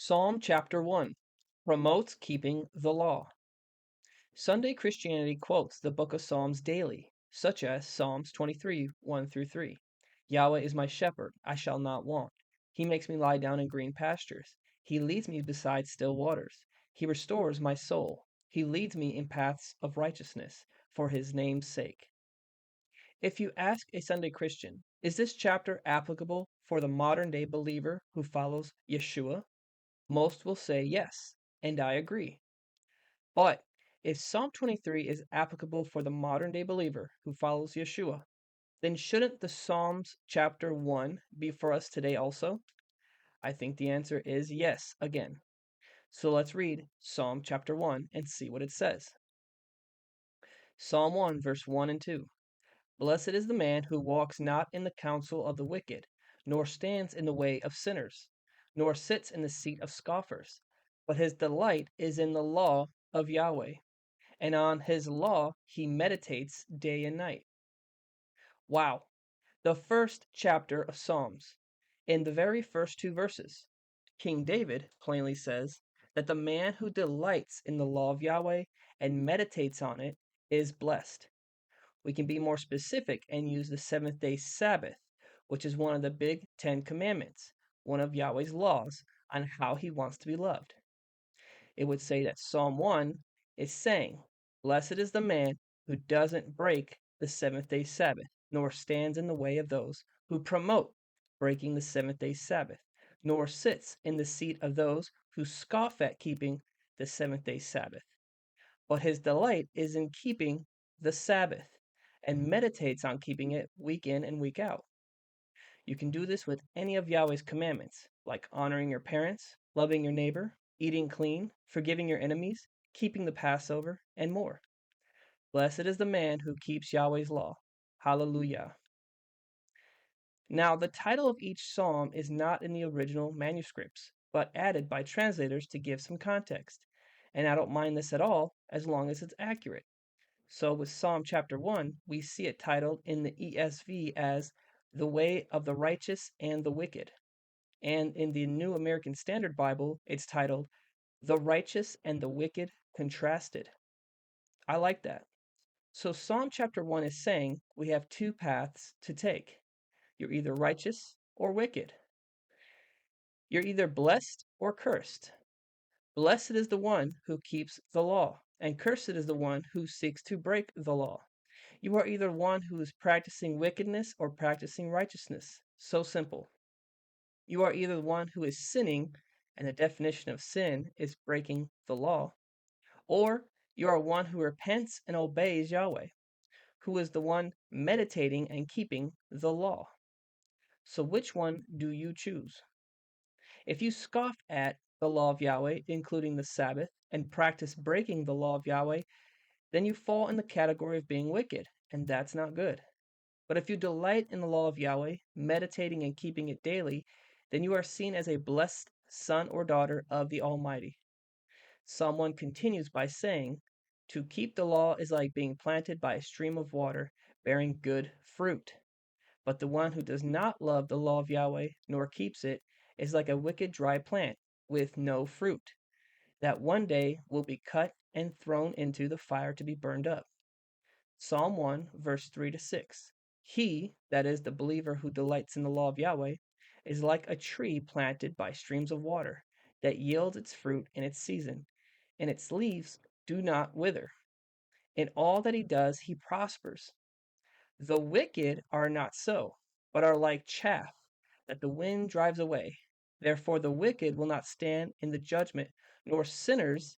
Psalm chapter 1 promotes keeping the law. Sunday Christianity quotes the book of Psalms daily, such as Psalms 23 1 through 3. Yahweh is my shepherd, I shall not want. He makes me lie down in green pastures. He leads me beside still waters. He restores my soul. He leads me in paths of righteousness for his name's sake. If you ask a Sunday Christian, is this chapter applicable for the modern day believer who follows Yeshua? Most will say yes, and I agree. But if Psalm 23 is applicable for the modern day believer who follows Yeshua, then shouldn't the Psalms chapter 1 be for us today also? I think the answer is yes again. So let's read Psalm chapter 1 and see what it says. Psalm 1, verse 1 and 2. Blessed is the man who walks not in the counsel of the wicked, nor stands in the way of sinners, nor sits in the seat of scoffers. But his delight is in the law of Yahweh, and on his law he meditates day and night. Wow, the first chapter of Psalms. In the very first two verses, King David plainly says that the man who delights in the law of Yahweh and meditates on it is blessed. We can be more specific and use the seventh day Sabbath, which is one of the big 10 commandments, one of Yahweh's laws on how he wants to be loved. It would say that Psalm 1 is saying, Blessed is the man who doesn't break the seventh day Sabbath, nor stands in the way of those who promote breaking the seventh day Sabbath, nor sits in the seat of those who scoff at keeping the seventh day Sabbath. But his delight is in keeping the Sabbath and meditates on keeping it week in and week out. You can do this with any of Yahweh's commandments, like honoring your parents, loving your neighbor, eating clean, forgiving your enemies, keeping the Passover, and more. Blessed is the man who keeps Yahweh's law. Hallelujah. Now, the title of each psalm is not in the original manuscripts, but added by translators to give some context. And I don't mind this at all, as long as it's accurate. So with Psalm chapter 1, we see it titled in the ESV as The Way of the Righteous and the Wicked. And in the New American Standard Bible, it's titled The Righteous and the Wicked Contrasted. I like that. So Psalm chapter 1 is saying we have two paths to take. You're either righteous or wicked. You're either blessed or cursed. Blessed is the one who keeps the law, and cursed is the one who seeks to break the law. You are either one who is practicing wickedness or practicing righteousness. So simple. You are either one who is sinning, and the definition of sin is breaking the law, or you are one who repents and obeys Yahweh, who is the one meditating and keeping the law. So which one do you choose? If you scoff at the law of Yahweh, including the Sabbath, and practice breaking the law of Yahweh, then you fall in the category of being wicked, and that's not good. But if you delight in the law of Yahweh, meditating and keeping it daily, then you are seen as a blessed son or daughter of the Almighty. Psalm 1 continues by saying, To keep the law is like being planted by a stream of water, bearing good fruit. But the one who does not love the law of Yahweh, nor keeps it, is like a wicked dry plant, with no fruit, that one day will be cut and thrown into the fire to be burned up. Psalm 1, verse 3 to 6. He, that is the believer who delights in the law of Yahweh, is like a tree planted by streams of water, that yields its fruit in its season, and its leaves do not wither. In all that he does, he prospers. The wicked are not so, but are like chaff that the wind drives away. Therefore the wicked will not stand in the judgment, nor sinners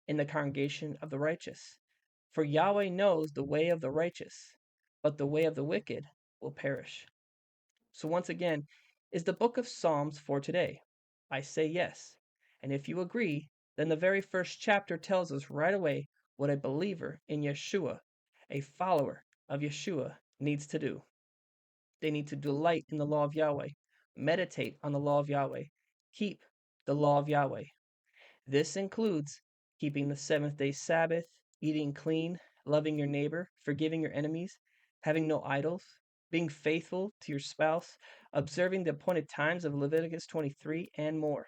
in the congregation of the righteous. For Yahweh knows the way of the righteous, but the way of the wicked will perish. So once again, is the book of Psalms for today? I say yes. And if you agree, then the very first chapter tells us right away what a believer in Yeshua, a follower of Yeshua, needs to do. They need to delight in the law of Yahweh, meditate on the law of Yahweh, keep the law of Yahweh. This includes keeping the seventh day Sabbath, eating clean, loving your neighbor, forgiving your enemies, having no idols, being faithful to your spouse, observing the appointed times of Leviticus 23, and more.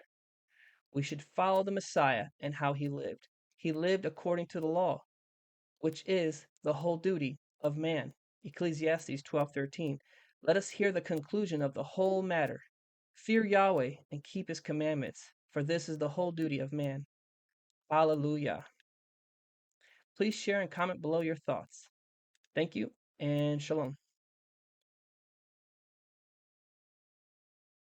We should follow the Messiah and how he lived. He lived according to the law, which is the whole duty of man. Ecclesiastes 12:13. Let us hear the conclusion of the whole matter. Fear Yahweh and keep his commandments, for this is the whole duty of man. Hallelujah. Please share and comment below your thoughts. Thank you and shalom.